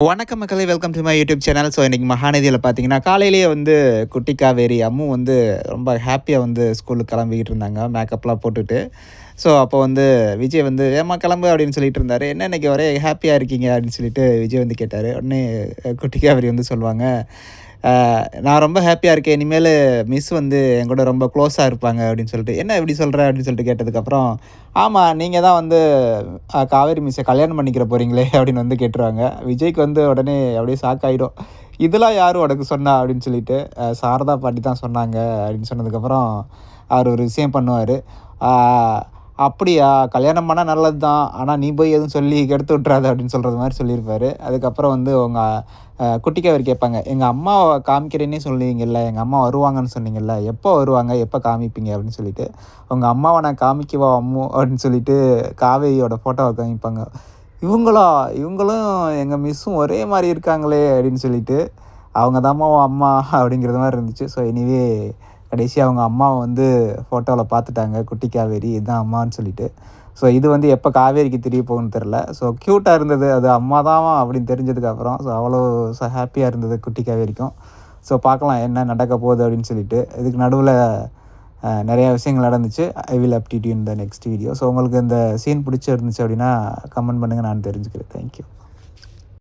வணக்கம் மக்களே, welcome to my YouTube channel. So இன்றைக்கி மகாநதியில் பார்த்தீங்கன்னா காலையிலேயே வந்து குட்டி காவேரி அம்மு வந்து ரொம்ப ஹாப்பியாக வந்து ஸ்கூலுக்கு கிளம்பிக்கிட்டு இருந்தாங்க, மேக்கப்லாம் போட்டுட்டு. ஸோ அப்போ வந்து விஜய் வந்து ஏம்மா கிளம்பு அப்படின்னு சொல்லிட்டு இருந்தார். என்ன இன்றைக்கி ஒரே ஹாப்பியாக இருக்கீங்க அப்படின்னு சொல்லிட்டு விஜய் வந்து கேட்டார். உடனே குட்டி காவேரி வந்து சொல்லுவாங்க, நான் ரொம்ப ஹாப்பியாக இருக்கேன், இனிமேல் மிஸ் வந்து என் கூட ரொம்ப க்ளோஸாக இருப்பாங்க அப்படின்னு சொல்லிட்டு. என்ன இப்படி சொல்கிற அப்படின்னு சொல்லிட்டு கேட்டதுக்கப்புறம், ஆமாம் நீங்கள் தான் வந்து காவேரி மிஸ்ஸை கல்யாணம் பண்ணிக்கிற போகிறீங்களே அப்படின்னு வந்து கேட்டுருவாங்க. விஜய்க்கு வந்து உடனே அப்படியே ஷாக் ஆகிடும். இதெல்லாம் யார் உனக்கு சொன்னா அப்படின்னு சொல்லிட்டு, சாரதா பாட்டி தான் சொன்னாங்க அப்படின்னு சொன்னதுக்கப்புறம் அவர் ஒரு விஷயம் பண்ணுவார். அப்படியா, கல்யாணம் பண்ணால் நல்லது தான், ஆனால் நீ போய் எதுவும் சொல்லி கெடுத்து விட்றாத அப்படின்னு சொல்கிறது மாதிரி சொல்லியிருப்பார். அதுக்கப்புறம் வந்து உங்கள் குட்டிக்கு அவர் கேட்பாங்க, எங்கள் அம்மாவை காமிக்கிறேன்னே சொல்லுவீங்கல்ல, எங்கள் அம்மா வருவாங்கன்னு சொன்னீங்கல்ல, எப்போ வருவாங்க, எப்போ காமிப்பீங்க அப்படின்னு சொல்லிட்டு, உங்கள் அம்மாவை நான் காமிக்கவா அம்மு அப்படின்னு சொல்லிட்டு காவேரியோட ஃபோட்டோவை காமிப்பாங்க. இவங்களா, இவங்களும் எங்கள் மிஸ்ஸும் ஒரே மாதிரி இருக்காங்களே அப்படின்னு சொல்லிட்டு, அவங்க தாம்மா உன் அம்மா அப்படிங்கிறது மாதிரி இருந்துச்சு. ஸோ எனிவே கடைசியா அவங்க அம்மாவை வந்து ஃபோட்டோவில் பார்த்துட்டாங்க, குட்டி காவேரி இதுதான் அம்மான்னு சொல்லிட்டு. ஸோ இது வந்து எப்போ காவேரிக்கு தெரிய போகும்னு தெரில. ஸோ க்யூட்டாக இருந்தது, அது அம்மா தான் அப்படின்னு தெரிஞ்சதுக்கப்புறம். ஸோ அவ்வளோ ஹாப்பியாக இருந்தது குட்டி காவேரிக்கும். ஸோ பார்க்கலாம் என்ன நடக்க போகுது அப்படின்னு சொல்லிட்டு. இதுக்கு நடுவில் நிறையா விஷயங்கள் நடந்துச்சு. I will update you in the next video. So உங்களுக்கு இந்த சீன் பிடிச்சிருந்துச்சு அப்படின்னா கமெண்ட் பண்ணுங்கள், நான் தெரிஞ்சுக்கிறேன். தேங்க்யூ.